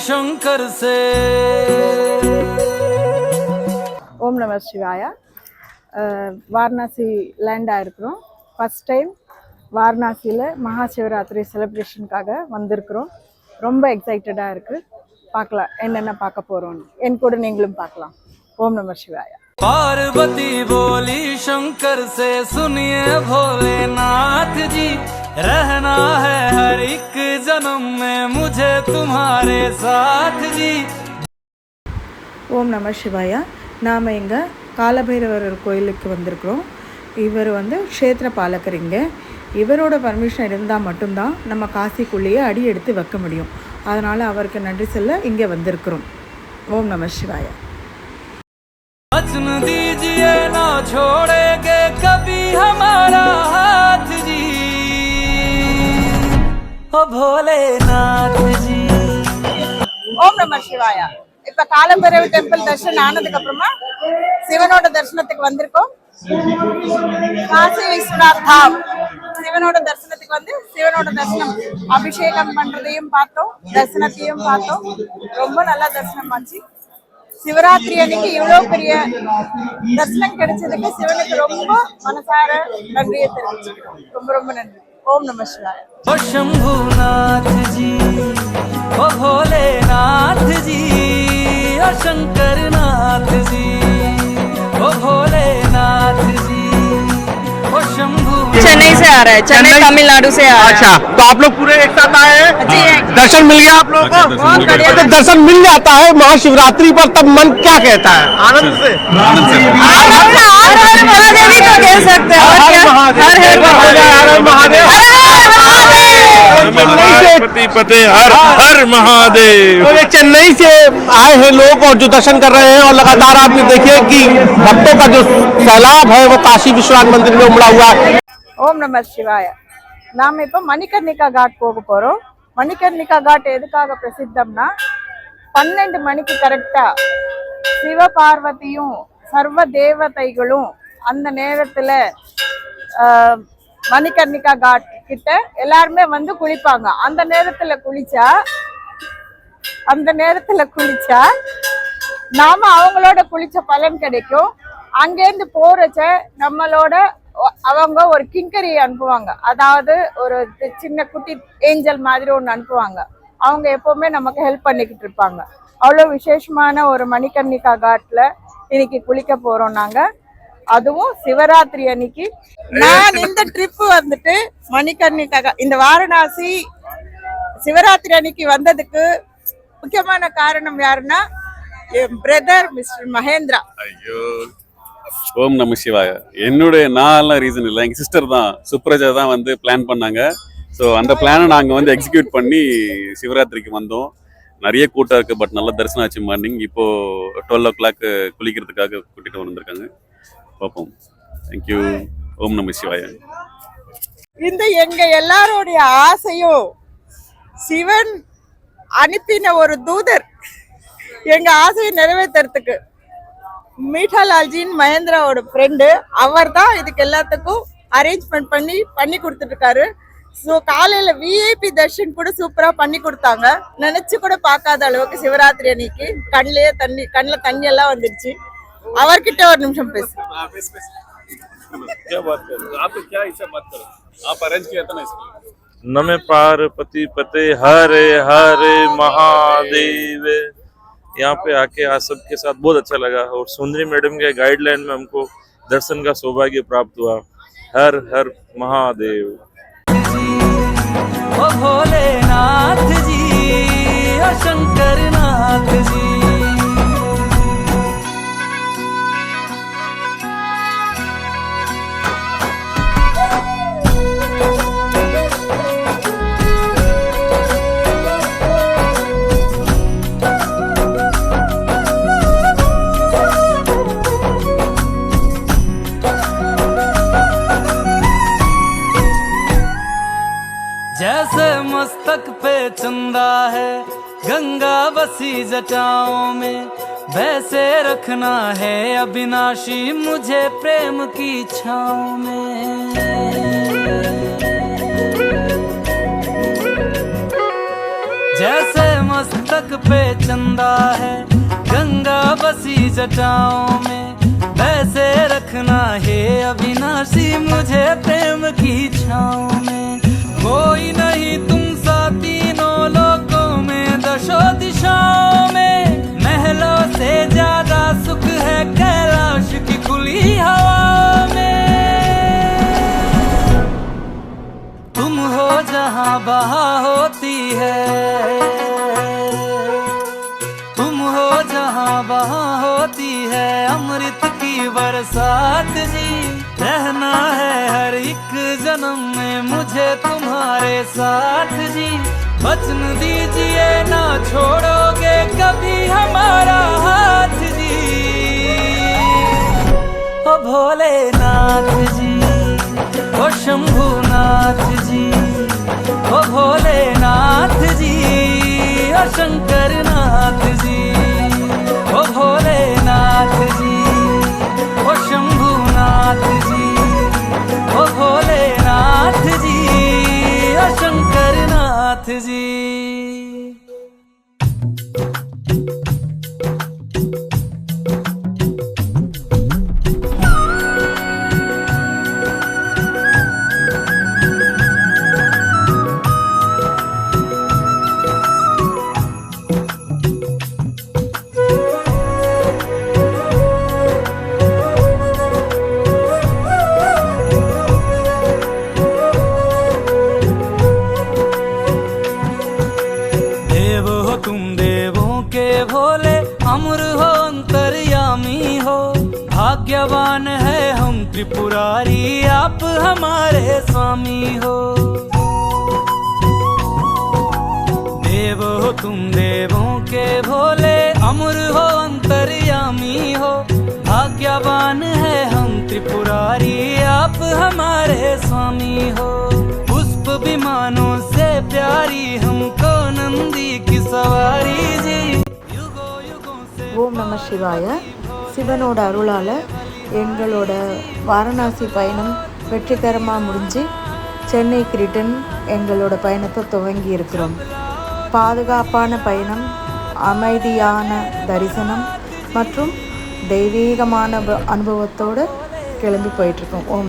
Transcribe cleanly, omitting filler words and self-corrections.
शंकर से। ஓம் நம சிவாயா. Varanasi land ஆகிருக்கிறோம். First time வாரணாசியில் மகா சிவராத்திரி செலிப்ரேஷனுக்காக வந்திருக்கிறோம். ரொம்ப எக்ஸைட்டடாக இருக்குது. பார்க்கலாம் என்னென்ன பார்க்க போகிறோன்னு. என் கூட நீங்களும் பார்க்கலாம். ஓம் நம சிவாயா. पार्वती बोली शंकर से, सुनिए भोलेनाथ जी, रहना है हर एक जन्म में मुझे तुम्हारे साथ जी. ஓம் நம சிவாயா. நாம் இங்கே காலபைரவர் கோயிலுக்கு வந்திருக்கிறோம். இவர் க்ஷேத்திர பாலகர். இங்கே இவரோட பர்மிஷன் இருந்தால் மட்டும்தான் நம்ம காசிக்குள்ளேயே அடி எடுத்து வைக்க முடியும். அதனால் அவருக்கு நன்றி சொல்ல இங்கே வந்திருக்கிறோம். ஓம் நம சிவாயா. वचन दीजिए ना छोड़ेंगे कभी हमारा हाथ जी, ओ भोलेनाथ जी. ஓம் நம சிவாயா. இப்ப காலபைரவ டெம்பிள் தரிசனம் ஆனதுக்கு அப்புறமா சிவனோட தரிசனத்துக்கு வந்திருக்கோம். காசி விஸ்வநாத் தாம் சிவனோட தரிசனத்துக்கு சிவனோட தரிசனம் அபிஷேகம் பண்றதையும் பார்த்தோம், தரிசனத்தையும் பார்த்தோம். ரொம்ப நல்லா தரிசனம் ஆச்சு. சிவராத்திரி அன்னைக்கு இவ்வளவு பெரிய தரிசனம் கிடைச்சதுக்கு சிவனுக்கு ரொம்ப மனசார நன்றியை தெரிவிச்சுக்கிறோம். ரொம்ப ரொம்ப நன்றி. ஓம் நம சிவாய. ओ शंभुनाथ जी, ओ भोलेनाथ जी, ओ शंकरनाथ जी, ओ भोलेनाथ जी, ओ शंभु. चेन्नई से आ रहा है, चेन्नई तमिलनाडु से आ रहा है. अच्छा, तो आप लोग पूरे एक साथ आए हैं? दर्शन मिल गया आप लोगों को? बहुत दर्शन मिल जाता है महाशिवरात्रि पर, तब मन क्या कहता है? आनंद से महादेवी तो कह सकते हैं. पते हर हर महादेव. चेन्नई से आए हैं लोग और जो दर्शन कर रहे हैं, और लगातार आप देखिए कि भक्तों का जो सैलाब है वो काशी विश्वनाथ मंदिर में उमड़ा हुआ है. ஓம் நம சிவாய. நாம் இப்போ மணிகர்ணிகா காட் போக போகிறோம். மணிகர்ணிகா காட் எதுக்காக பிரசித்தம்னா, 12 மணிக்கு கரெக்டா சிவபார்வதியும் சர்வ தேவதைகளும் அந்த நேரத்தில் மணிகர்ணிகா காட் கிட்ட எல்லாருமே குளிப்பாங்க. அந்த நேரத்தில் குளிச்சா நாம அவங்களோட குளிச்ச பலன் கிடைக்கும். அங்கேருந்து போறச்ச நம்மளோட அவங்க ஒரு கிங்கரி அனுப்புவாங்க. அதாவது ஒரு சின்ன குட்டி ஏஞ்சல் மாதிரி ஒன்று அனுப்புவாங்க. அவங்க எப்பவுமே நமக்கு ஹெல்ப் பண்ணிக்கிட்டு இருப்பாங்க. அவ்வளோ விசேஷமான ஒரு மணிகர்ணிகா காட்ல இன்னைக்கு குளிக்க போறோம் நாங்க. அதுவும் சிவராத்திரி அன்னைக்கு. நான் இந்த ட்ரிப் மணிகர்ணிகா இந்த வாரணாசி சிவராத்திரி அன்னைக்கு வந்ததுக்கு முக்கியமான காரணம் யாருன்னா என் பிரதர் மிஸ்டர் மகேந்திரா. ஐயோ, ஓம் நம சிவாய. என்னுடைய நான்லாம் ரீசன் இல்லை, எங்கள் சிஸ்டர் தான் சுப்ரஜா தான் பிளான் பண்ணாங்க. ஸோ அந்த பிளானை நாங்கள் எக்ஸிக்யூட் பண்ணி சிவராத்திரிக்கு வந்தோம். நிறைய கூட்டம் இருக்குது, பட் நல்லா தரிசனம் ஆச்சு மார்னிங். இப்போது 12 o'clock குளிக்கிறதுக்காக கூட்டிகிட்டு வந்திருக்காங்க. பார்ப்போம். தேங்க்யூ. ஓம் நம சிவாய. இந்த எங்க எல்லாரோடைய ஆசையும் சிவன் அனுப்பின ஒரு தூதர் எங்க ஆசையை நிறைவேற்றுறதுக்கு மீட்டாலால்ஜின் மகேந்திராவோட ஃப்ரெண்டு. அவர் தான் இதுக்கு எல்லாத்துக்கும் அரேஞ்ச்மெண்ட் பண்ணி கொடுத்துட்டு இருக்காரு. ஸோ காலையில விஐபி தர்ஷன் கூட சூப்பரா பண்ணி கொடுத்தாங்க. நினைச்சு கூட பார்க்காத அளவுக்கு சிவராத்திரி அன்னைக்கு கண்ணில் தண்ணி எல்லாம் வந்துருச்சு. அவர்கிட்ட ஒரு நிமிஷம் பேசு. नमे पार्वती पते हरे हरे महादेव. यहाँ पे आके आज सबके साथ बहुत अच्छा लगा, और सुंदरी मैडम के गाइडलाइन में हमको दर्शन का सौभाग्य प्राप्त हुआ. हर हर महादेव. ओ भोलेनाथ जी, ओ शंकरनाथ जी. जैसे मस्तक पे चंदा है गंगा बसी जटाओं में, वैसे रखना है अविनाशी मुझे प्रेम की छाँव में. जैसे मस्तक पे चंदा है गंगा बसी जटाओं में, वैसे रखना है अविनाशी मुझे प्रेम की छाँव में। कोई नहीं तुम सा तीनों लोकों में दशों दिशाओं में, महलों से ज्यादा सुख है कैलाश की खुली हवा में। तुम हो जहाँ बहार होती है, तुम हो जहाँ वहाँ होती है अमृत की बरसात जी। रहना है हर एक जन्म में मुझे तुम्हारे साथ जी। वचन दीजिए ना छोड़ोगे कभी हमारा हाथ जी। ओ भोलेनाथ जी, ओ शंभुनाथ जी, ओ भोलेनाथ जी, ओ शंकरनाथ जी, ओ भोलेनाथ जी, ओ शंभुनाथ जी, ओ भोलेनाथ जी, ओ शंकरनाथ जी। भोले अमर हो अंतर्यामी हो, भाग्यवान है हम त्रिपुरारी आप हमारे स्वामी हो। देव हो तुम देवों के भोले अमर हो अंतर्यामी हो, भाग्यवान है हम त्रिपुरारी आप हमारे स्वामी हो। पुष्प विमानों से प्यारी हमको नंदी की सवारी जी। ஓம் நம சிவாய. சிவனோட அருளால் எங்களோட வாரணாசி பயணம் வெற்றிகரமாக முடிஞ்சு சென்னைக்கு ரிட்டன் எங்களோட பயணத்தை துவங்கி இருக்கிறோம். பாதுகாப்பான பயணம், அமைதியான தரிசனம் மற்றும் தெய்வீகமான அனுபவத்தோடு கிளம்பி போயிட்டுருக்கோம். ஓம்